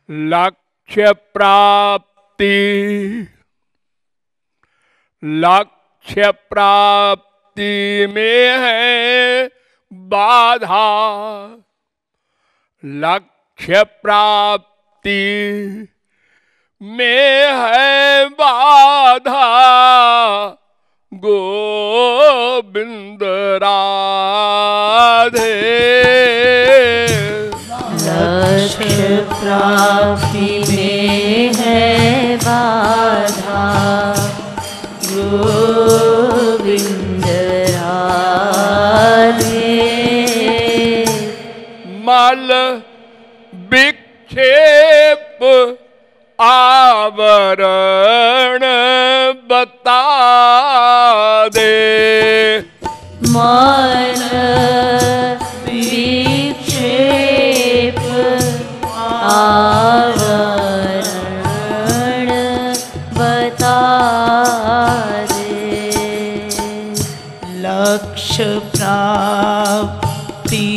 लक्ष्य प्राप्ति, लक्ष्य प्राप्ति में है बाधा, लक्ष्य प्राप्ति में है बाधा, गोविंद राधे। लक्ष्य प्राप्ति में है बाधा, गोविंद राधे। मल विक्षेप आवरण बता दे, मल विक्षेप आवरण बता दे। लक्ष्य प्राप्ति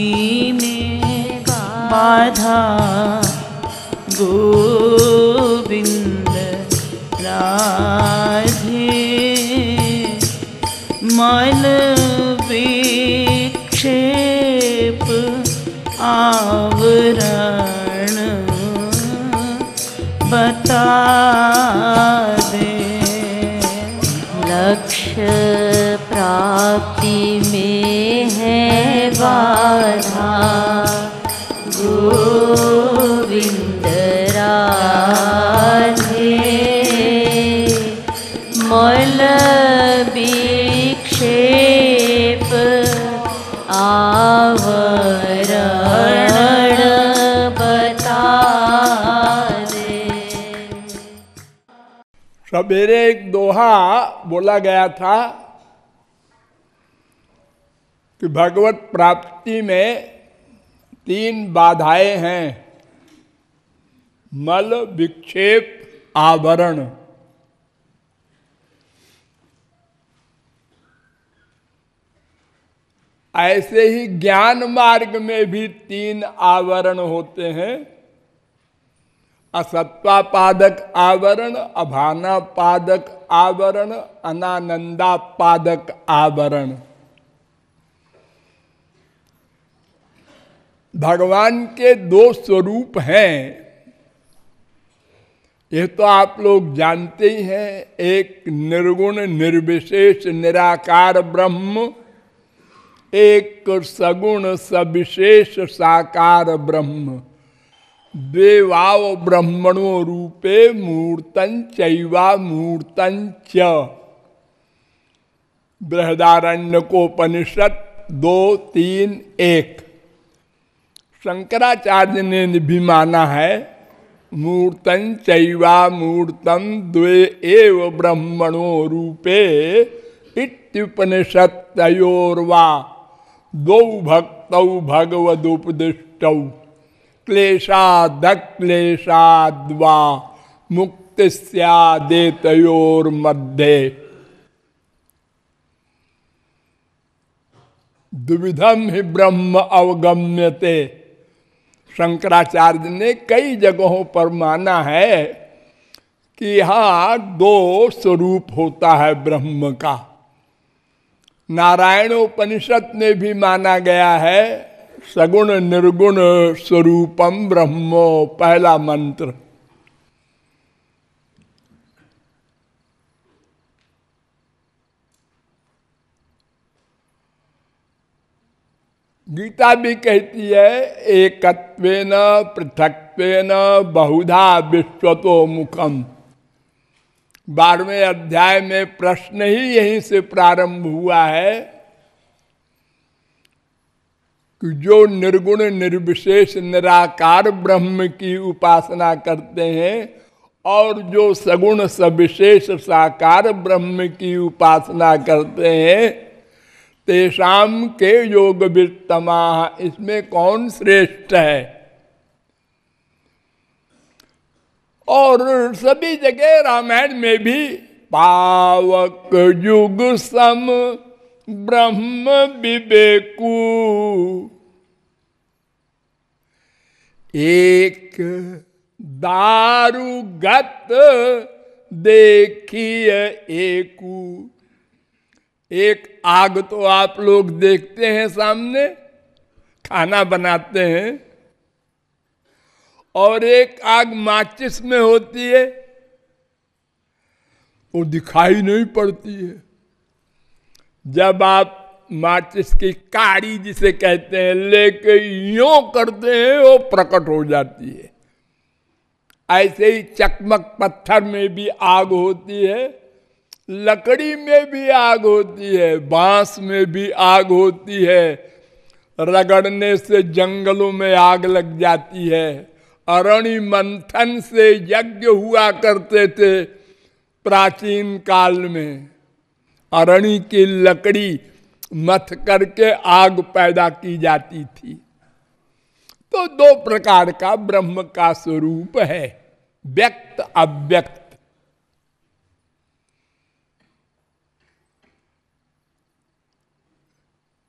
में बाधा, गोविंद राधे। मल विक्षेप आवरण बता दे। लक्ष्य प्राप्ति में है बाधा, गोविंद राधे। मल विक्षेप आवरण बता दे। सवेरे एक दोहा बोला गया था कि भगवत प्राप्ति में 3 बाधाएं हैं, मल विक्षेप आवरण। ऐसे ही ज्ञान मार्ग में भी 3 आवरण होते हैं, असत्वापादक आवरण, अभानापादक आवरण, अनानंदापादक आवरण। भगवान के 2 स्वरूप हैं, यह तो आप लोग जानते ही हैं। एक निर्गुण निर्विशेष निराकार ब्रह्म, एक सगुण सविशेष साकार ब्रह्म। द्वेवाव ब्रह्मणो रूपे मूर्तं चैवा मूर्तं च। बृहदारण्यकोपनिषद 2:3-1। शंकराचार्य ने भी माना है मूर्तं चैवा मूर्तं द्वे एव ब्रह्मणो रूपे इत्युपनिषद तयोर्वा द्वौ भक्तौ भगवदुपदिष्टौ क्लेशादक्लेशाद्वा मुक्ति स्यादेतयोर्मध्ये। द्विविधम ही ब्रह्म अवगम्यते। शंकराचार्य ने कई जगहों पर माना है कि यहाँ 2 स्वरूप होता है ब्रह्म का। नारायणोपनिषद में भी माना गया है सगुण निर्गुण स्वरूपम ब्रह्मो, पहला मंत्र। गीता भी कहती है एकत्वेन पृथक्त्वेन बहुधा विश्वतो मुखम। 12वें अध्याय में प्रश्न ही यहीं से प्रारंभ हुआ है कि जो निर्गुण निर्विशेष निराकार ब्रह्म की उपासना करते हैं और जो सगुण सविशेष साकार ब्रह्म की उपासना करते हैं, तेषाम के योग वित्तमा, इसमें कौन श्रेष्ठ है। और सभी जगह रामायण में भी पावक युग सम ब्रह्म विवेकू, एक दारुगत देखिए एकू। एक आग तो आप लोग देखते हैं सामने, खाना बनाते हैं, और एक आग माचिस में होती है, वो दिखाई नहीं पड़ती है। जब आप माचिस की काड़ी जिसे कहते हैं लेके यूं करते हैं, वो प्रकट हो जाती है। ऐसे ही चकमक पत्थर में भी आग होती है, लकड़ी में भी आग होती है, बांस में भी आग होती है। रगड़ने से जंगलों में आग लग जाती है। अरणि मंथन से यज्ञ हुआ करते थे प्राचीन काल में। अरणि की लकड़ी मथ करके आग पैदा की जाती थी। तो दो प्रकार का ब्रह्म का स्वरूप है, व्यक्त अव्यक्त।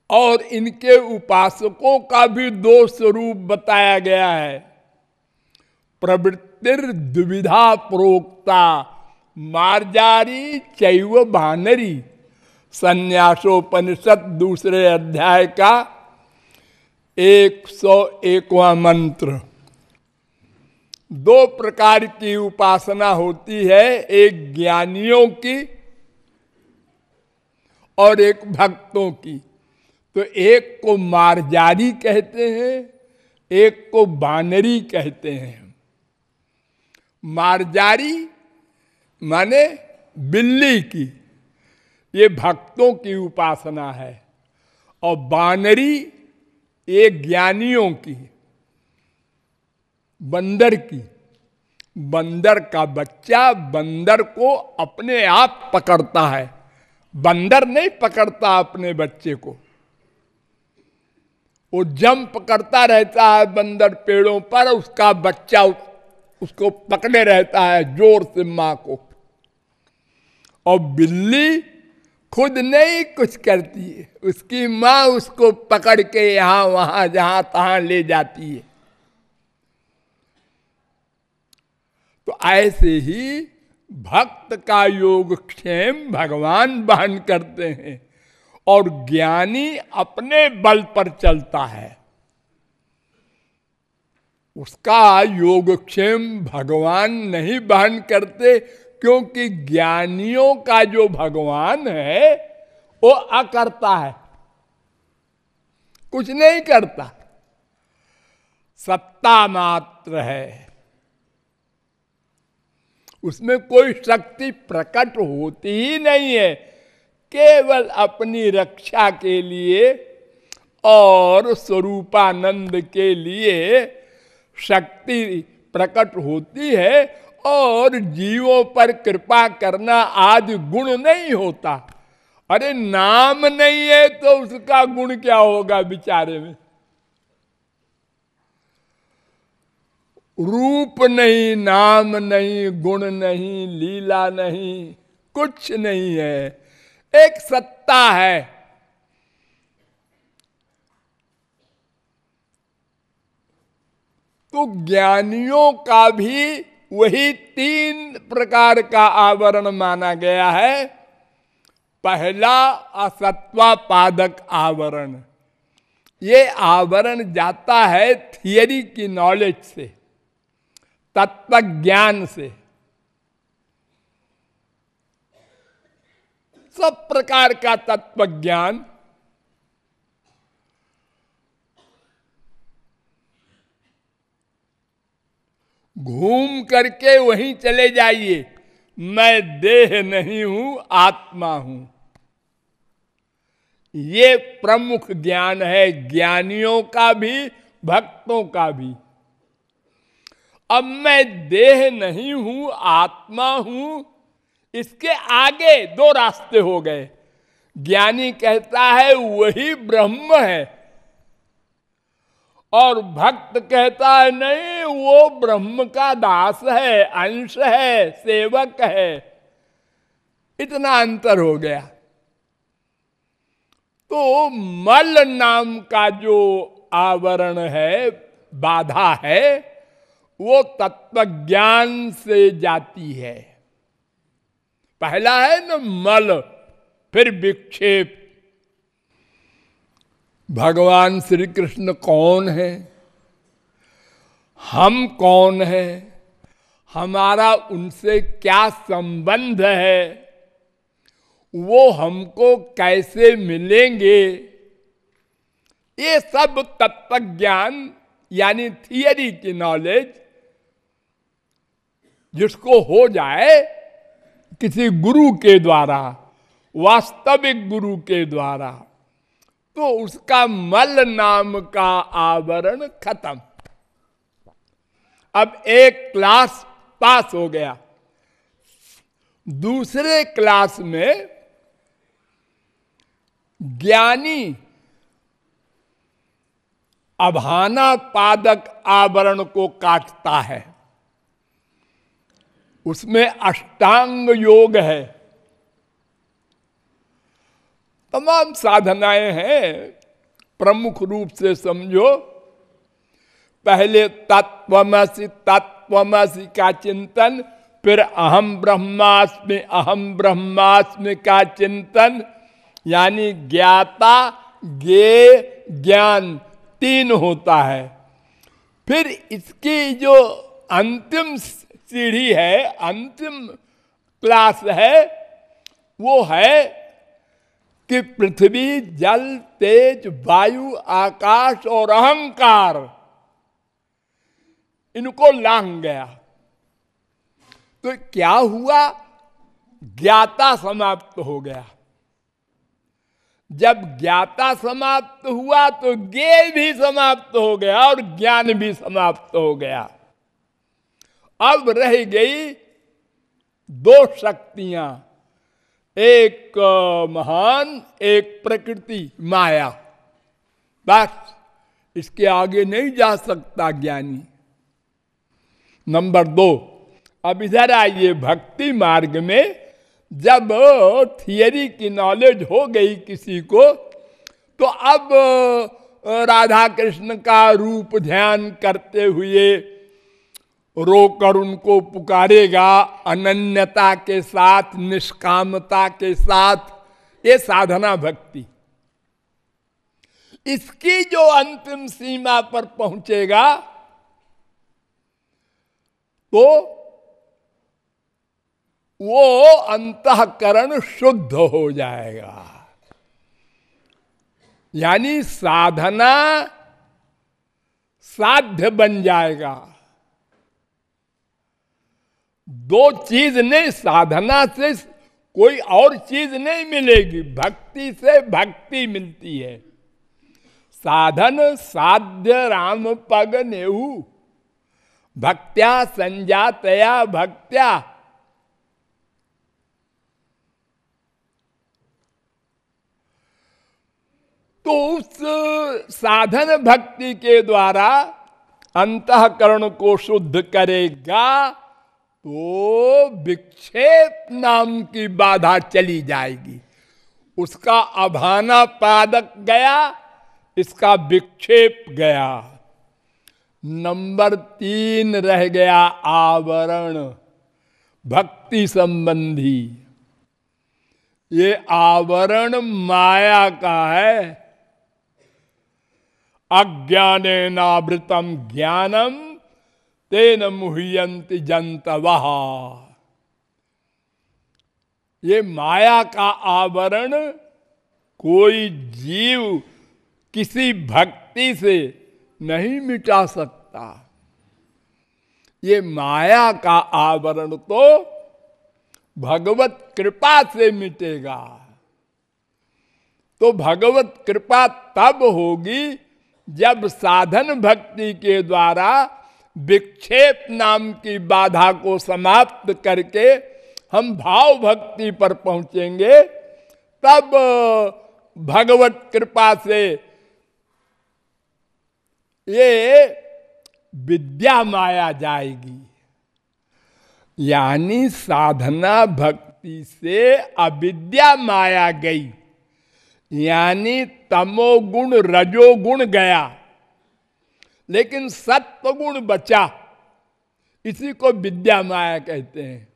और इनके उपासकों का भी दो स्वरूप बताया गया है। प्रवृत्तिर द्विविधा प्रोक्ता, मार्जारी चैव भानरी। संन्यासोपनिषद दूसरे अध्याय का 101वां मंत्र। दो प्रकार की उपासना होती है, एक ज्ञानियों की और एक भक्तों की। तो एक को मार्जारी कहते हैं, एक को बानरी कहते हैं। मार्जारी माने बिल्ली की, ये भक्तों की उपासना है। और बानरी ये ज्ञानियों की, बंदर की। बंदर का बच्चा बंदर को अपने आप पकड़ता है, बंदर नहीं पकड़ता अपने बच्चे को। वो जंप करता रहता है बंदर पेड़ों पर, उसका बच्चा उसको पकड़े रहता है जोर से मां को। और बिल्ली खुद नहीं कुछ करती है, उसकी मां उसको पकड़ के यहां वहां जहां तहां ले जाती है। तो ऐसे ही भक्त का योगक्षेम भगवान वहन करते हैं, और ज्ञानी अपने बल पर चलता है। उसका योगक्षेम भगवान नहीं वहन करते, क्योंकि ज्ञानियों का जो भगवान है वो अकर्ता है, कुछ नहीं करता, सत्ता मात्र है। उसमें कोई शक्ति प्रकट होती ही नहीं है। केवल अपनी रक्षा के लिए और स्वरूपानंद के लिए शक्ति प्रकट होती है, और जीवों पर कृपा करना आदि गुण नहीं होता। अरे नाम नहीं है तो उसका गुण क्या होगा बेचारे में। रूप नहीं, नाम नहीं, गुण नहीं, लीला नहीं, कुछ नहीं है। एक सत्ता है। तो ज्ञानियों का भी वही तीन प्रकार का आवरण माना गया है। पहला असत्वापादक आवरण, ये आवरण जाता है थियरी की नॉलेज से, तत्व ज्ञान से। सब प्रकार का तत्व ज्ञान घूम करके वहीं चले जाइए, मैं देह नहीं हूं, आत्मा हूं। ये प्रमुख ज्ञान है ज्ञानियों का भी, भक्तों का भी। अब मैं देह नहीं हूं, आत्मा हूं, इसके आगे दो रास्ते हो गए। ज्ञानी कहता है वही ब्रह्म है, और भक्त कहता है नहीं, वो ब्रह्म का दास है, अंश है, सेवक है। इतना अंतर हो गया। तो मल नाम का जो आवरण है, बाधा है, वो तत्व ज्ञान से जाती है। पहला है न मल, फिर विक्षेप। भगवान श्री कृष्ण कौन है, हम कौन है, हमारा उनसे क्या संबंध है, वो हमको कैसे मिलेंगे, ये सब तत्व ज्ञान यानी थियरी की नॉलेज जिसको हो जाए किसी गुरु के द्वारा, वास्तविक गुरु के द्वारा, तो उसका मल नाम का आवरण खत्म। अब एक क्लास पास हो गया, दूसरे क्लास में ज्ञानी अभाना पादक आवरण को काटता है। उसमें अष्टांग योग है, तमाम साधनाएं हैं। प्रमुख रूप से समझो, पहले तत्वमसि तत्वमसि का चिंतन, फिर अहम ब्रह्मास्मि का चिंतन, यानी ज्ञाता ज्ञेय ज्ञान तीन होता है। फिर इसकी जो अंतिम सीढ़ी है, अंतिम क्लास है, वो है कि पृथ्वी जल तेज वायु आकाश और अहंकार इनको लांघ गया। तो क्या हुआ, ज्ञाता समाप्त हो गया। जब ज्ञाता समाप्त हुआ तो ज्ञेय भी समाप्त हो गया और ज्ञान भी समाप्त हो गया। अब रह गई दो शक्तियां, एक महान, एक प्रकृति माया। बस इसके आगे नहीं जा सकता ज्ञानी। नंबर 2, अब इधर आइए भक्ति मार्ग में। जब थियरी की नॉलेज हो गई किसी को, तो अब राधा कृष्ण का रूप ध्यान करते हुए रोकर उनको पुकारेगा अनन्यता के साथ, निष्कामता के साथ। ये साधना भक्ति। इसकी जो अंतिम सीमा पर पहुंचेगा तो वो अंतःकरण शुद्ध हो जाएगा, यानी साधना साध्य बन जाएगा। दो चीज नहीं, साधना से कोई और चीज नहीं मिलेगी, भक्ति से भक्ति मिलती है। साधन साध्य राम पग नेहु, भक्त्या संजातया भक्त्या। तो उस साधन भक्ति के द्वारा अंतःकरण को शुद्ध करेगा तो विक्षेप नाम की बाधा चली जाएगी। उसका अभाना पादक गया, इसका विक्षेप गया। नंबर 3 रह गया आवरण, भक्ति संबंधी। ये आवरण माया का है। अज्ञानेनावृतम ज्ञानम तेन मुह्यन्ति जन्तवः। ये माया का आवरण कोई जीव किसी भक्ति से नहीं मिटा सकता। ये माया का आवरण तो भगवत कृपा से मिटेगा। तो भगवत कृपा तब होगी जब साधन भक्ति के द्वारा विक्षेप नाम की बाधा को समाप्त करके हम भाव भक्ति पर पहुंचेंगे। तब भगवत कृपा से ये विद्या माया जाएगी, यानी साधना भक्ति से अविद्या माया गई, यानी तमोगुण रजोगुण गया, लेकिन सत्वगुण बचा। इसी को विद्या माया कहते हैं।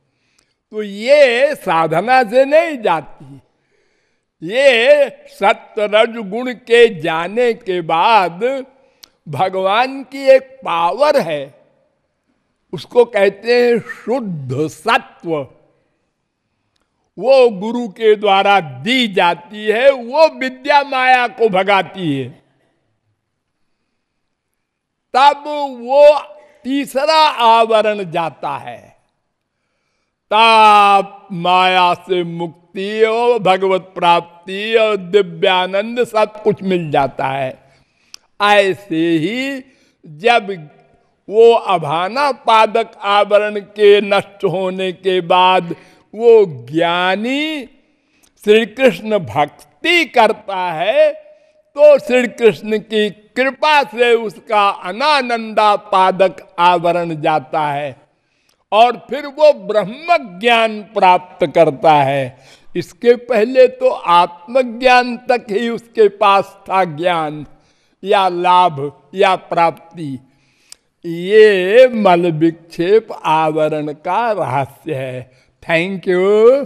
तो ये साधना से नहीं जाती, ये सत्व रज गुण के जाने के बाद भगवान की एक पावर है, उसको कहते हैं शुद्ध सत्व। वो गुरु के द्वारा दी जाती है, वो विद्या माया को भगाती है। तब वो तीसरा आवरण जाता है, तब माया से मुक्ति और भगवत प्राप्ति और दिव्यानंद सब कुछ मिल जाता है। ऐसे ही जब वो अभाना पादक आवरण के नष्ट होने के बाद वो ज्ञानी श्री कृष्ण भक्ति करता है, तो श्री कृष्ण की कृपा से उसका अनानंदा पादक आवरण जाता है और फिर वो ब्रह्म ज्ञान प्राप्त करता है। इसके पहले तो आत्मज्ञान तक ही उसके पास था ज्ञान या लाभ या प्राप्ति। ये मल विक्षेप आवरण का रहस्य है। Thank you.